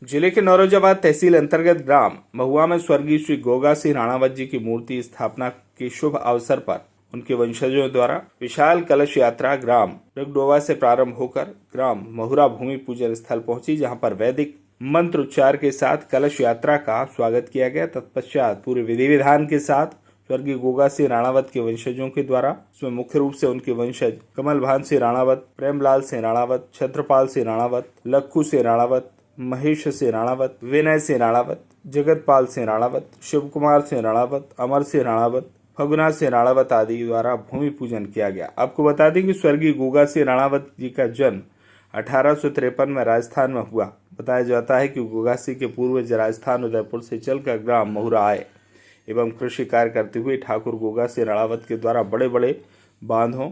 जिले के नौरोजाबाद तहसील अंतर्गत ग्राम महुआ में स्वर्गीय श्री गोगा सिंह राणावत जी की मूर्ति स्थापना के शुभ अवसर पर उनके वंशजों द्वारा विशाल कलश यात्रा ग्राम डगडोवा से प्रारंभ होकर ग्राम महुरा भूमि पूजन स्थल पहुंची, जहां पर वैदिक मंत्र उच्चार के साथ कलश यात्रा का स्वागत किया गया। तत्पश्चात पूरे विधि विधान के साथ स्वर्गीय गोगा सिंह राणावत के वंशजों के द्वारा, इसमें मुख्य रूप से उनके वंशज कमलभान सिंह राणावत, प्रेमलाल सिंह राणावत, छत्रपाल सिंह राणावत, लक्खू सिंह राणावत, महेश सिंह राणावत, विनय सिंह राणावत, जगतपाल सिंह राणावत, शिव कुमार सिंह राणावत, अमर सिंह राणावत, फगुना सिंह राणावत आदि द्वारा भूमि पूजन किया गया। आपको बता दें कि स्वर्गीय गोगा सिंह राणावत जी का जन्म 1853 में राजस्थान में हुआ। बताया जाता है कि गोगा सिंह के पूर्वज राजस्थान उदयपुर से चलकर ग्राम महुरा आए एवं कृषि कार्य करते हुए ठाकुर गोगा सिंह राणावत के द्वारा बड़े बड़े बांधों,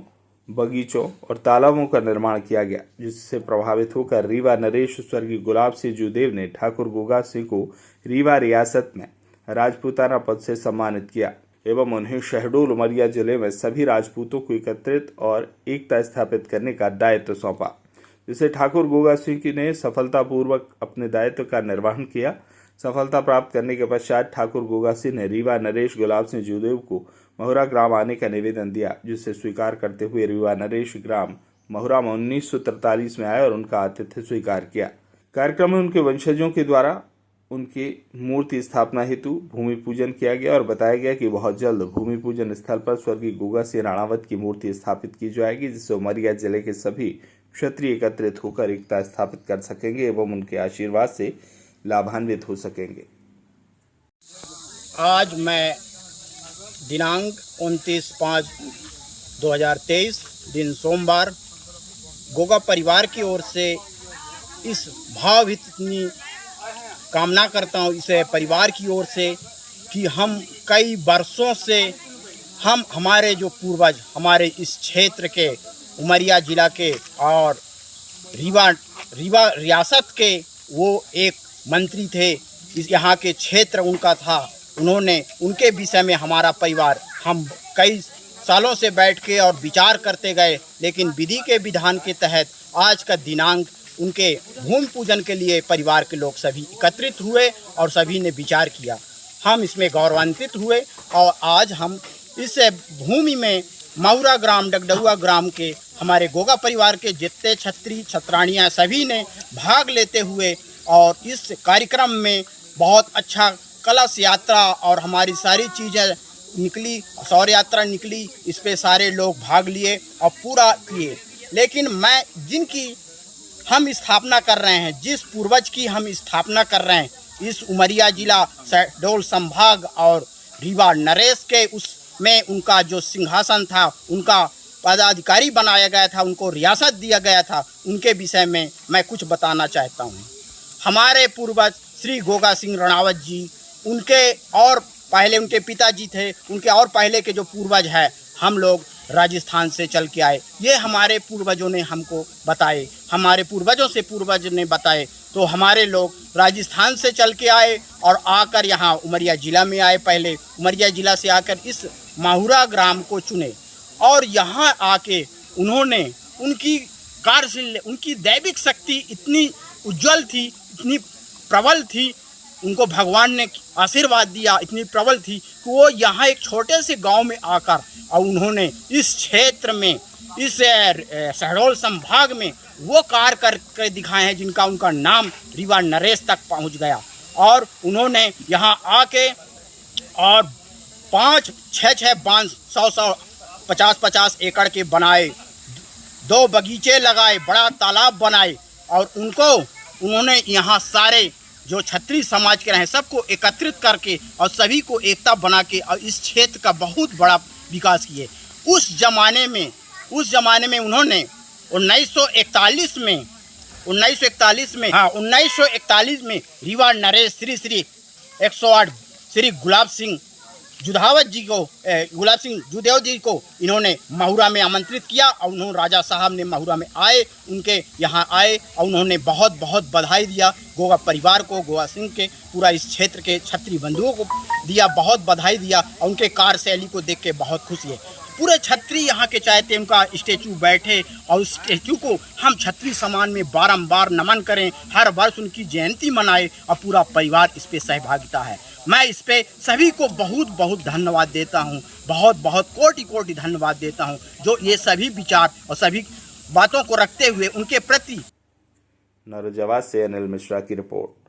बगीचों और तालाबों का निर्माण किया गया, जिससे प्रभावित होकर रीवा नरेश स्वर्गीय गुलाब सिंह जूदेव ने ठाकुर गोगा सिंह को रीवा रियासत में राजपूताना पद से सम्मानित किया एवं उन्हें शहडोल उमरिया जिले में सभी राजपूतों को एकत्रित और एकता स्थापित करने का दायित्व सौंपा, जिसे ठाकुर गोगा सिंह ने सफलतापूर्वक अपने दायित्व का निर्वहन किया। सफलता प्राप्त करने के पश्चात ठाकुर गोगा सिंह ने रीवा नरेश गुलाब सिंह जूदेव को महुरा ग्राम आने का निवेदन दिया, जिसे स्वीकार करते हुए रीवा नरेश ग्राम महुरा में 1943 में आए और उनका आतिथ्य स्वीकार किया। कार्यक्रम में उनके वंशजों के द्वारा उनकी मूर्ति स्थापना हेतु भूमि पूजन किया गया और बताया गया कि बहुत जल्द भूमि पूजन स्थल पर स्वर्गीय गोगा सिंह राणावत की मूर्ति स्थापित की जाएगी, जिससे उमरिया जिले के सभी क्षत्रिय एकत्रित होकर एकता स्थापित कर सकेंगे एवं उनके आशीर्वाद से लाभान्वित हो सकेंगे। आज मैं दिनांक 29/5/2023 दिन सोमवार गोगा परिवार की ओर से इस भावभीनी कामना करता हूँ, इस परिवार की ओर से कि हम कई वर्षों से हमारे जो पूर्वज हमारे इस क्षेत्र के उमरिया जिला के और रीवा रियासत के वो एक मंत्री थे, इस यहाँ के क्षेत्र उनका था। उन्होंने उनके विषय में हमारा परिवार हम कई सालों से बैठ के और विचार करते गए, लेकिन विधि के विधान के तहत आज का दिनांक उनके भूमि पूजन के लिए परिवार के लोग सभी एकत्रित हुए और सभी ने विचार किया। हम इसमें गौरवान्वित हुए और आज हम इस भूमि में महुरा ग्राम डगडुआ ग्राम के हमारे गोगा परिवार के जितने छत्री छत्राणियाँ सभी ने भाग लेते हुए और इस कार्यक्रम में बहुत अच्छा कलश यात्रा और हमारी सारी चीज़ें निकली, सौर यात्रा निकली, इस पे सारे लोग भाग लिए और पूरा किए। लेकिन मैं जिनकी हम स्थापना कर रहे हैं, जिस पूर्वज की हम स्थापना कर रहे हैं, इस उमरिया जिला शहडोल संभाग और रीवा नरेश के उसमें उनका जो सिंहासन था, उनका पदाधिकारी बनाया गया था, उनको रियासत दिया गया था, उनके विषय में मैं कुछ बताना चाहता हूँ। हमारे पूर्वज श्री गोगा सिंह राणावत जी, उनके और पहले उनके पिताजी थे, उनके और पहले के जो पूर्वज हैं, हम लोग राजस्थान से चल के आए। ये हमारे पूर्वजों ने हमको बताए, हमारे पूर्वजों से पूर्वज ने बताए, तो हमारे लोग राजस्थान से चल के आए और आकर यहाँ उमरिया ज़िला में आए। पहले उमरिया ज़िला से आकर इस महुरा ग्राम को चुने और यहाँ आके उन्होंने उनकी कार्यशील, उनकी दैविक शक्ति इतनी उज्जवल थी, इतनी प्रबल थी, उनको भगवान ने आशीर्वाद दिया, इतनी प्रबल थी कि वो यहाँ एक छोटे से गांव में आकर और उन्होंने इस क्षेत्र में, इस शहडोल संभाग में वो कार्य करके दिखाए हैं जिनका उनका नाम रीवा नरेश तक पहुँच गया। और उन्होंने यहाँ आके और 5-6 बांध 100 50 एकड़ के बनाए, 2 बगीचे लगाए, बड़ा तालाब बनाए और उन्होंने यहाँ सारे जो छत्री समाज के रहे सबको एकत्रित करके और सभी को एकता बना के और इस क्षेत्र का बहुत बड़ा विकास किए। उस ज़माने में उन्होंने 1941 में रीवा नरेश श्री 108 श्री गुलाब सिंह जूदेव जी को इन्होंने महुरा में आमंत्रित किया और उन्होंने राजा साहब ने महुरा में आए, उनके यहाँ आए और उन्होंने बहुत बहुत बधाई दिया गोगा परिवार को, गोगा सिंह के पूरा इस क्षेत्र के छत्री बंधुओं को दिया, बहुत बधाई दिया और उनके कार्यशैली को देख के बहुत खुशी है। पूरे छत्री यहाँ के चाहते हैं उनका स्टेचू बैठे और उस स्टेचू को हम छत्री समाज में बारंबार नमन करें, हर वर्ष उनकी जयंती मनाएं और पूरा परिवार इस पे सहभागिता है। मैं इस पे सभी को बहुत बहुत धन्यवाद देता हूँ, बहुत बहुत कोटि कोटि धन्यवाद देता हूँ जो ये सभी विचार और सभी बातों को रखते हुए उनके प्रति। नरजवाद से अनिल मिश्रा की रिपोर्ट।